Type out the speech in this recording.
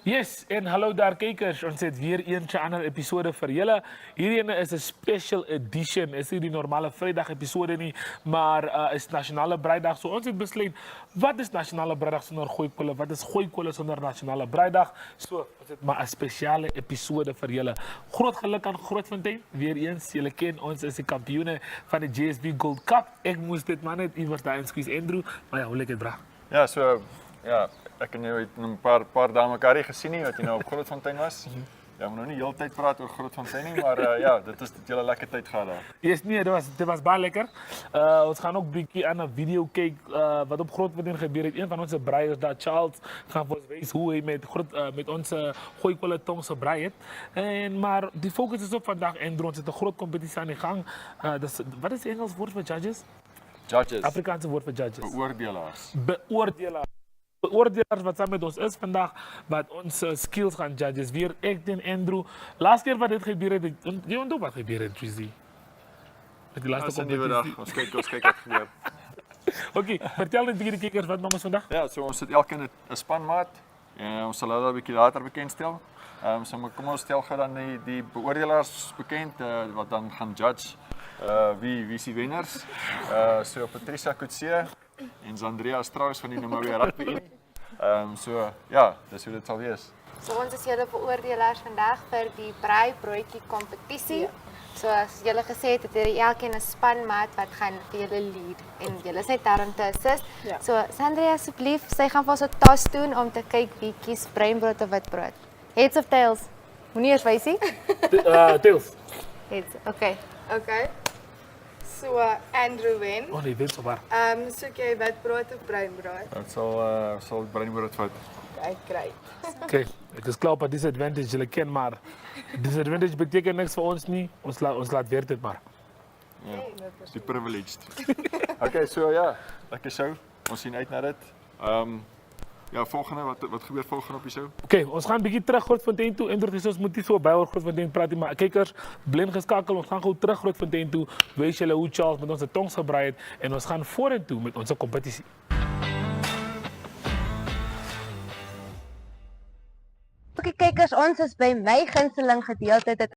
Yes, en hallo daar kijkers. Ons het weer eentje ander episode vir julle. Hierdie is 'n special edition. Is nie die normale Vrydag episode nie, maar is Nasionale Braaidag. So ons het besluit, wat is Nasionale Braaidag sonder gooikolle? Wat is gooikolle sonder Nasionale Braaidag? So ons het maar 'n spesiale episode vir julle. Groot geluk aan Grootfontein. Weer eens, julle ken ons is die kampioene van die JSB Gold Cup. Ek moes dit maar net iewers daar inskuis Andrew, maar ja, hoe lyk dit bra? Ja, so ja, ek en jou het 'n paar dae mekaar hier gesien nie wat jy nou op Grootfontein was. Ja, moet nou nie heeltyd praat oor Grootfontein nie, maar ja, dit is dit julle lekker tyd gehad daar. Yes, nee, dit was baie lekker. Ons gaan ook bietjie aan 'n video kyk wat op Grootfontein gebeur het. Een van ons breiers daar, Charles, gaan vir ons wys hoe hy met ons gooikolle tong gebrei het. Maar die fokus is op vandag en ons het 'n groot kompetisie aan die gang. Wat is die Engels woord vir judges? Judges, Afrikaanse woord vir judges. beoordelaars. Beoordelaars wat saam met ons is vandag, wat ons skills gaan judges. Weer ek en Andrew. Laas keer wat dit gebeur het, jy onthou wat gebeur het, Trizzy? Met die laaste Dis 'n nuwe dag. Ons kyk wat gebeur. Oké, vertel net vir die kykers wat ons vandag. Ja, so ons het elkeen 'n spanmaat. Ons sal hulle 'n bietjie later bekendstel. So maar kom ons stel gou dan die beoordelaars bekend wat dan gaan judge wie is die wenners. So Patricia Kutse en Zandria Strauss van die Namibia Rugby. So ja, dis hoe dit sal wees. So ons is julle beoordelaars vandag vir die braaibroodjie kompetisie. Ja. So as julle gesê het julle elkeen 'n spanmaat wat gaan vir julle lead en julle is net daar om te assist. Ja. So Sandria asseblief, sy gaan vir ons 'n tas doen om te kyk wie kies bruinbrood of witbrood. Heads of tails? Moenie eers wys nie. Tails. Heads. Okay. Okay. So Andrew wen. Oh nee, weet so waar. Soek jy witbrood of bruinbrood? Dit sal bruinbrood vat. Okay, great. Oké, ek is klaar op 'n disadvantage, julle ken maar. Disadvantage beteken niks vir ons nie. Ons laat weer dit maar. Ja, die privileged. Okay, so ja, lekker show. Ons sien uit na dit. Ja, volgende, wat gebeur volgende op die show? Oké, ons gaan 'n bietjie terug Grootfontein toe. En ons moet nie so baie oor Grootfontein praat nie, maar kykers, bly geskakel. Ons gaan gou terug Grootfontein toe. Wys julle hoe Charles met ons tong gebrei het en ons gaan vorentoe met ons kompetisie. Oké kykers, ons is by my gunsteling gedeelte. Dit